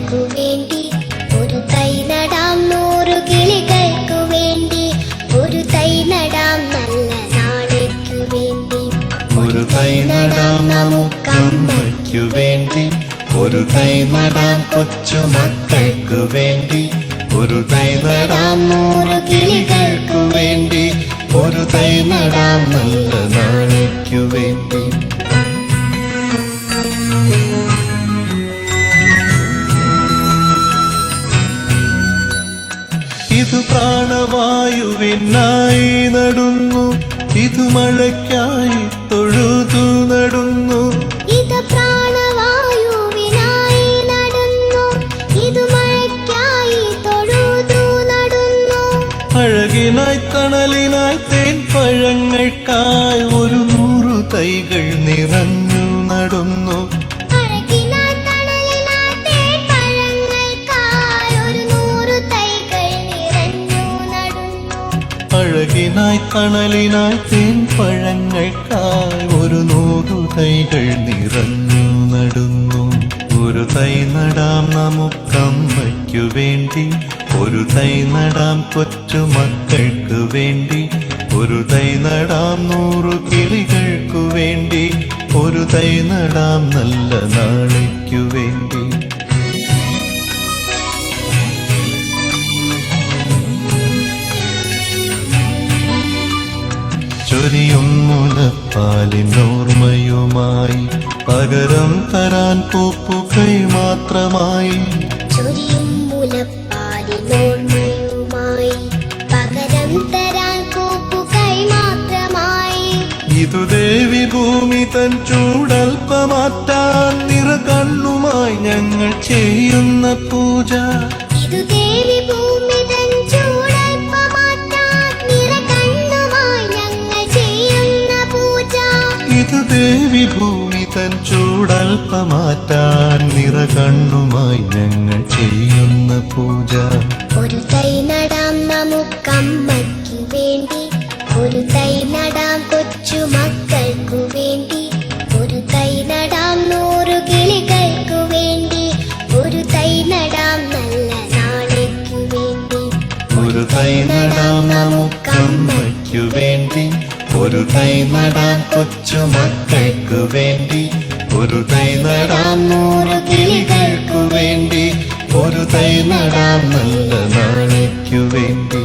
മക്കൾക്കു വേണ്ടി ഒരു തൈ നടാം 100 കിളികൾക്കു വേണ്ടി ഒരു തൈ നടാം നല്ല നാളേക്കു വേണ്ടി ഒരു തൈ നടാം നമുക്കമ്മയ്ക്കു വേണ്ടി ഒരു തൈ നടാം കൊച്ചു മക്കൾക്കു വേണ്ടി ഒരു തൈ നടാം 100 കിളികൾക്കു വേണ്ടി ഒരു തൈ നടാം നല്ല നാളേക്കു വേണ്ടി. ഇത് പ്രാണവായുവിനായി നടുന്നു ഇത് മഴയ്ക്കായി തൊഴുതു നടുന്നു ഇത് പ്രാണവായുവിനായി നടുന്നു ഇത് മഴയ്ക്കായി തൊഴുതു നടുന്നു അഴകിനായി തണലിനായി തേൻ പഴങ്ങൾക്കായി 100 തൈകൾ നിറഞ്ഞു നടുന്നു അഴകിനായി തണലിനായി തേൻ പഴങ്ങൾക്കായി 100 തൈകൾ നിറഞ്ഞു നടുന്നു ഒരു തൈ നടാം നമുക്കമ്മയ്ക്കു വേണ്ടി ഒരു തൈ നടാം കൊച്ചു മക്കൾക്കു വേണ്ടി ഒരു തൈ നടാം 100 കിളികൾക്കു വേണ്ടി ഒരു തൈ നടാം നല്ല നാളേക്കു വേണ്ടി. ചൊരിയും മുലപ്പാലിനോർമ്മയുമായി പകരം തരാൻ പൂപ്പുകൈ മാത്രമായി ചൊരിയും മുലപ്പാലിനോർമ്മയുമായി പകരം തരാൻ പൂപ്പുകൈ മാത്രമായി ഇതു ദേവി ഭൂമി തൻ ചൂടൽപ്പമാറ്റാൻ നിറകണ്ണുമായി ഞങ്ങൾ ചെയ്യുന്ന പൂജ ഇതു ദേവി ഭൂമി തൻ ചൂടൽപ്പമാറ്റാൻ നിറകണ്ണുമായി ഞങ്ങൾ ചെയ്യുന്ന പൂജ ഇതു ദേവി ഭൂമി തൻ ചൂടൽപ്പമാറ്റാൻ നിറകണ്ണുമായി ഞങ്ങൾ ചെയ്യുന്ന പൂജ ഒരു തൈ നടാം നമുക്കമ്മയ്ക്കു വേണ്ടി ഒരു തൈ നടാം കൊച്ചു മക്കൾക്കു വേണ്ടി ഒരു തൈ നടാം 100 കിളികൾക്കു വേണ്ടി ഒരു തൈ നടാം നല്ല നാളേക്കു വേണ്ടി ഒരു തൈ നടാം നമുക്കമ്മയ്ക്കു വേണ്ടി ഒരു തൈ നടാം കൊച്ചു മക്കൾക്കു വേണ്ടി ഒരു തൈ നടാം 100 കിളികൾക്കു വേണ്ടി ഒരു തൈ നടാം നല്ല നാളേക്കു വേണ്ടി.